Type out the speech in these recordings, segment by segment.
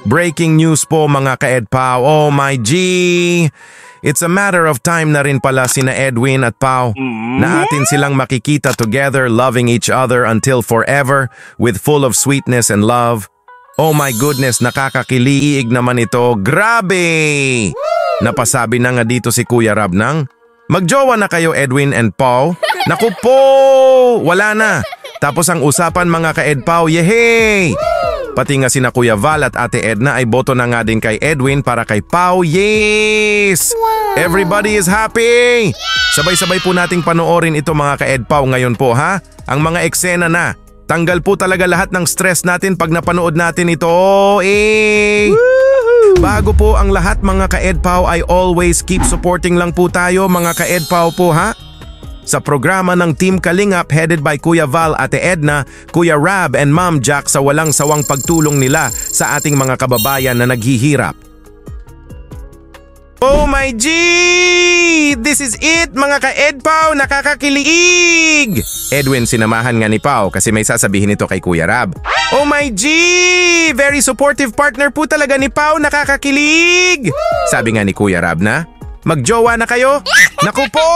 Breaking news po mga ka-Edpaw. Oh my G! It's a matter of time na rin pala sina Edwin at Pau na atin silang makikita together loving each other until forever with full of sweetness and love. Oh my goodness, nakakakilig naman ito. Grabe! Napasabi na nga dito si Kuya Rab ng, magjowa na kayo Edwin and Pau? Naku po! Wala na! Tapos ang usapan mga ka-Edpaw, yehey! Pati nga sina Kuya Val at Ate Edna ay boto na nga din kay Edwin para kay Pau. Yes! Wow. Everybody is happy! Sabay-sabay po nating panoorin ito mga ka-Edpaw ngayon po ha. Ang mga eksena na. Tanggal po talaga lahat ng stress natin pag napanood natin ito. Eh! Bago po ang lahat mga ka-Edpaw ay always keep supporting lang po tayo mga ka-Edpaw po ha. Sa programa ng Team Kalingap headed by Kuya Val, Ate Edna, Kuya Rab and Ma'am Jack sa walang sawang pagtulong nila sa ating mga kababayan na naghihirap. Oh my G! This is it mga ka-Edpaw! Nakakakilig! Edwin sinamahan nga ni Pau kasi may sasabihin ito kay Kuya Rab. Oh my G! Very supportive partner po talaga ni Pau, nakakakilig! Sabi nga ni Kuya Rab na, magjowa na kayo? Naku po!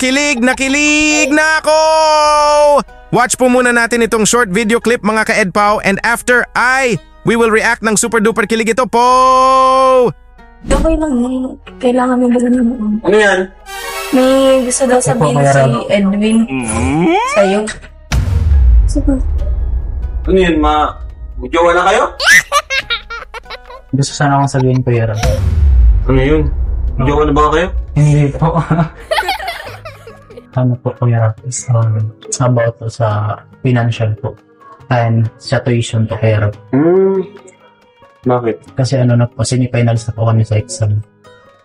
Kilig na ako! Watch po muna natin itong short video clip mga ka-Edpaw and after we will react ng super duper kilig ito po! Okay lang yun. Kailangan yung baga naman. Ano yan? May gusto daw sabihin si Edwin sa'yo. Sige. Ano yan magjowa na kayo? Gusto sana akong sabihin ko yun. Ano yun? Magjowa na ba kayo? Hindi po. Ano po Kuya Rab is about sa financial po and sa tuition po Kuya Rab. Bakit? Kasi na po, semi-finals na po kami sa exam.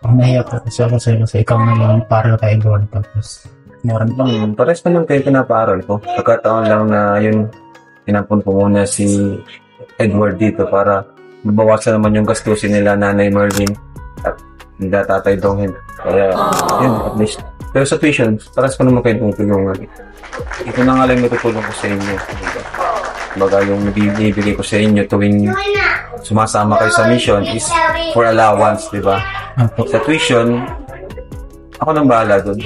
Nahiya po kasi ako sa ikaw na yung para kay Edward tapos meron po. Pares naman kayo pinapaaral ko. Pagkataon lang na yun, pinampun ko muna si Edward dito para mabawasan naman yung gastusin nila Nanay Merlin at hindi Tatay Donghin. Kaya yun, at least. Pero sa tuition, pares pa naman kayo tumutulungan. Ito na nga lang natutulong ko sa inyo. Baga yung nabibigay ko sa inyo tuwing sumasama kayo sa mission is for allowance, di ba? Sa tuition, ako nang bahala dun.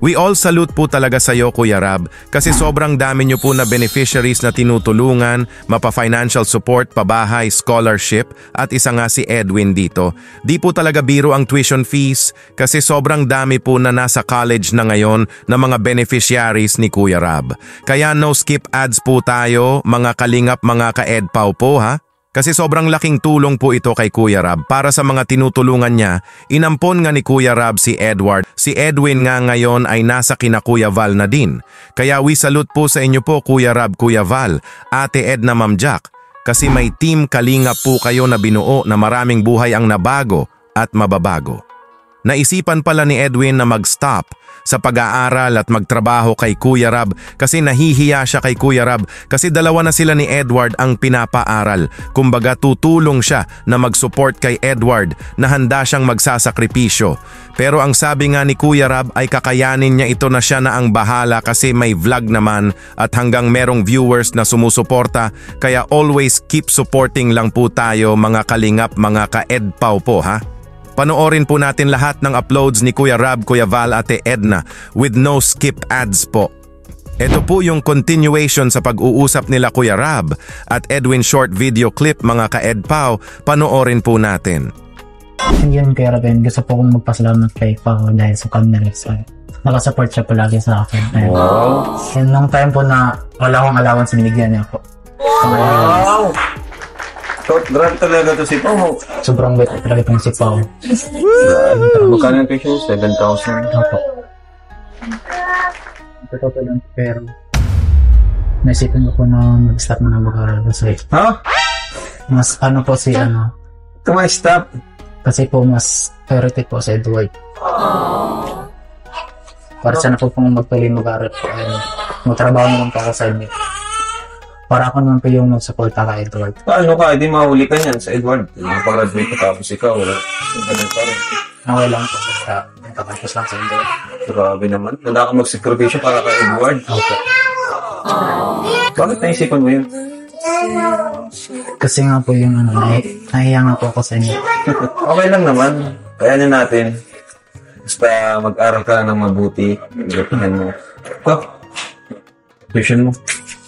We all salute po talaga sa iyo Kuya Rab kasi sobrang dami nyo po na beneficiaries na tinutulungan, mapa-financial support, pabahay, scholarship at isa nga si Edwin dito. Di po talaga biro ang tuition fees kasi sobrang dami po na nasa college na ngayon na mga beneficiaries ni Kuya Rab. Kaya no skip ads po tayo mga kalingap mga ka-Edpaw po ha. Kasi sobrang laking tulong po ito kay Kuya Rab para sa mga tinutulungan niya. Inampon nga ni Kuya Rab si Edward. Si Edwin nga ngayon ay nasa kina Kuya Val na din. Kaya we salute po sa inyo po Kuya Rab, Kuya Val, Ate Edna, Ma'am Jack. Kasi may team Kalingap po kayo na binuo na maraming buhay ang nabago at mababago. Naisipan pala ni Edwin na mag-stop sa pag-aaral at magtrabaho kay Kuya Rab kasi nahihiya siya kay Kuya Rab kasi dalawa na sila ni Edward ang pinapaaral. Kumbaga tutulong siya na mag-support kay Edward na handa siyang magsasakripisyo. Pero ang sabi nga ni Kuya Rab ay kakayanin niya ito na siya na ang bahala kasi may vlog naman at hanggang merong viewers na sumusuporta kaya always keep supporting lang po tayo mga kalingap mga ka-Edpaw po ha. Panoorin po natin lahat ng uploads ni Kuya Rab, Kuya Val, Ate Edna with no skip ads po. Ito po yung continuation sa pag-uusap nila Kuya Rab at Edwin short video clip mga ka-Edpaw. Panoorin po natin. Yun Kuya Rab, gusto po kong magpasalamat kay Pao dahil sa camera. So, nakasupport siya palagi sa akin. Wow! Yan nung time po na wala akong allowance binigyan niya po. Wow! So, grabe talaga to si Pao. Sobrang bait talaga itong si Pao. Magkano yung tuition? 7,000? Opo. Ito pa lang pero naisipan ko po na mag-stop na mag-aaral kasi mas po si Stop? kasi po mas priority po sa Edward. Para sana po pong magtuloy mag-aaral po and magtrabaho naman po ako sa inyo. Para ako naman po yung mag-support kay Edward. Paano ka? Hindi mahuli ka niyan sa Edward. Mag-graduate ka tapos ikaw. Wala. Okay lang po. Basta nakapagpos lang sa Edward. Grabe naman. Wala ka mag-sakripisyo para kay Edward. Okay. Bakit naisipan mo yun? Kasi nga po yung nahiya nga po ako sa inyo. Okay lang naman. Kayanin natin. Basta mag-aral ka lang ng mabuti. Gatihan mo. Ito. Tuition mo.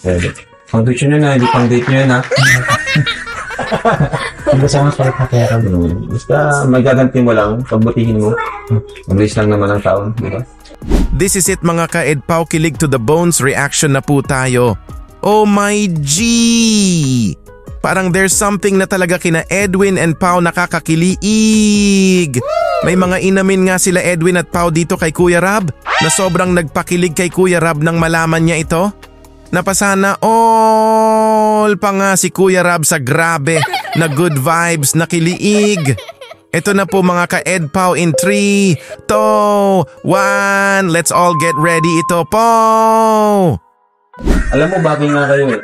Pwede. Pang tuition nyo na, hindi pang date nyo yun ha. Kung gusto kong palit na pera, Basta magaganti mo lang, pagbutihin mo. Mabilis lang naman ang taon, di ba? This is it mga ka-EdPaw, kilig to the bones reaction na po tayo. Oh my G! Parang there's something na talaga kina Edwin and Pau nakakakilig. May mga inamin nga sila Edwin at Pau dito kay Kuya Rab na sobrang nagpakilig kay Kuya Rab nang malaman niya ito. Napasana all pa nga si Kuya Rab sa grabe na good vibes na kiliig. Ito na po mga ka-EdPaw in 3, 2, 1. Let's all get ready ito po. Alam mo, bagay nga kayo eh.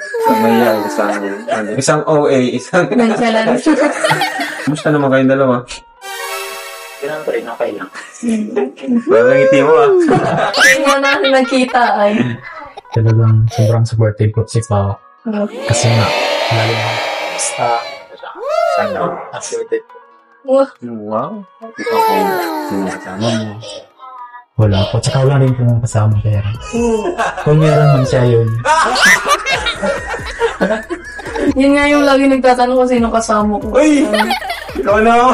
Isang OA, isang... Nagsalan. Kumusta naman kayong dalawa? Ganun pa rin, okay lang. Parang ngiti mo ah. Hindi mo na nakita ay. Talagang sobrang supportive ko si Pao. Kasi nga, lalo na sa assorted. Wow. Ikaw ko sinasama mo. Wala po. Tsaka wala rin po mga kasama kaya. Kung meron man siya yun. Yun nga yung lagi nagtatanong kung sino kasama ko. Uy! Ikaw na ako.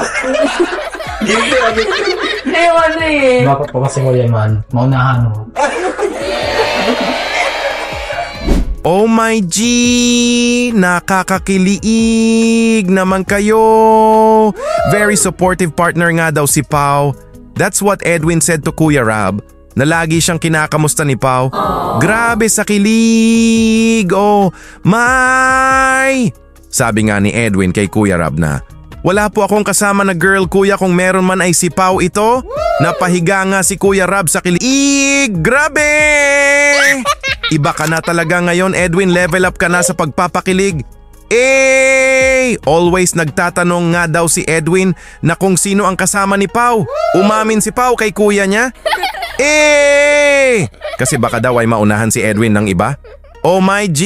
Gilty na gilty. Ewan na eh. Bakit po kasi Kuya Man, maunahan mo. Oh my G! Nakakakilig naman kayo! Very supportive partner nga daw si Pau. That's what Edwin said to Kuya Rab, na lagi siyang kinakamusta ni Pau. Grabe sa kilig! Oh my! Sabi nga ni Edwin kay Kuya Rab na, wala po akong kasama na girl kuya, kung meron man ay si Pau ito. Napahiga nga si Kuya Rab sa kilig. Grabe! Iba ka na talaga ngayon Edwin, level up ka na sa pagpapakilig. Always nagtatanong nga daw si Edwin na kung sino ang kasama ni Pau. Umamin si Pau kay kuya niya. Kasi baka daw ay maunahan si Edwin ng iba. Oh my G!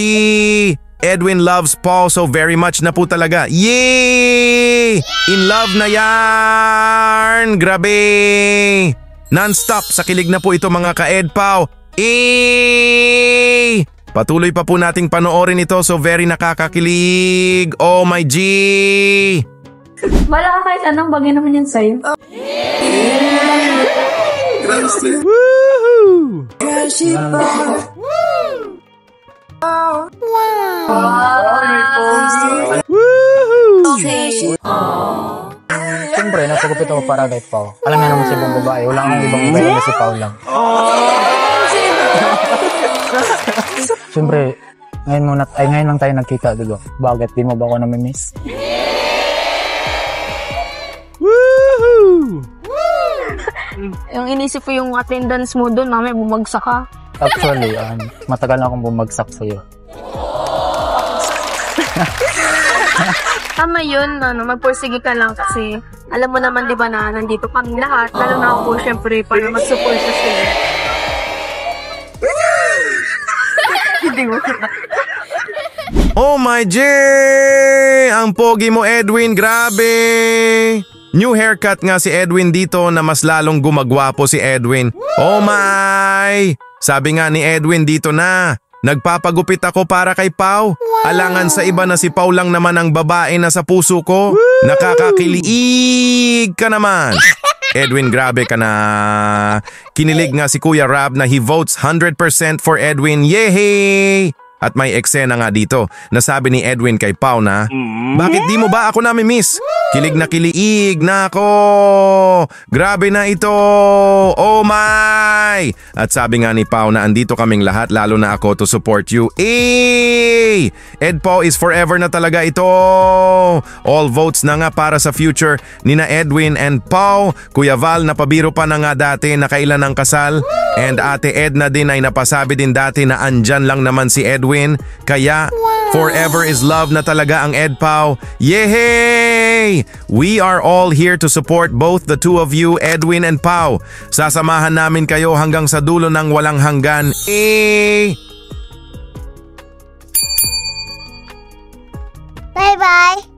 Edwin loves Paul so very much na po talaga. Yay! In love na yarn! Grabe! Non-stop sa kilig na po ito mga ka-EdPaw. Patuloy pa po nating panoorin ito, so very nakakakilig. Oh my G! Wala ka kahit anong bagay naman yan sa'yo. Woohoo! Siyempre, napagupit ako para kay Pao. Alam nga naman si ibang babae. Wala akong ibang babae na si Pao lang. Siyempre, ngayon lang tayo nagkita, diba? Bakit? Di mo ba ako namimiss? Woohoo! Yung inisip ko yung attendance mo doon, mamaya bumagsak ka. Actually, matagal na akong bumagsak sa'yo. Tama yun, magpursige ka lang kasi alam mo naman di ba na nandito kami lahat, lalo na ako syempre para mag-support sa sa'yo. Hindi mo. Oh my G! Ang pogi mo Edwin, grabe! New haircut nga si Edwin dito na mas lalong gumagwapo si Edwin. Oh my! Sabi nga ni Edwin dito na, nagpapagupit ako para kay Pau. Alangan sa iba na si Pau lang naman ang babae na sa puso ko. Nakakakilig ka naman. Edwin, grabe ka na. Kinilig nga si Kuya Rab na he votes 100% for Edwin. Yehey! At may eksena nga dito na sabi ni Edwin kay Pau na, bakit di mo ba ako nami-miss? Kilig na kiliig na ako. Grabe na ito. Oh my! At sabi nga ni Pau na andito kaming lahat, lalo na ako to support you. EdPaw is forever na talaga ito. All votes na nga para sa future nina Edwin and Pau. Kuya Val napabiro pa na nga dati na kailan ang kasal. And Ate Edna din ay napasabi din dati na andyan lang naman si Edwin. Kaya forever is love na talaga ang EdPaw. Yehey! We are all here to support both the two of you, Edwin and Pau. Sasamahan namin kayo hanggang sa dulo ng walang hanggan. Bye-bye!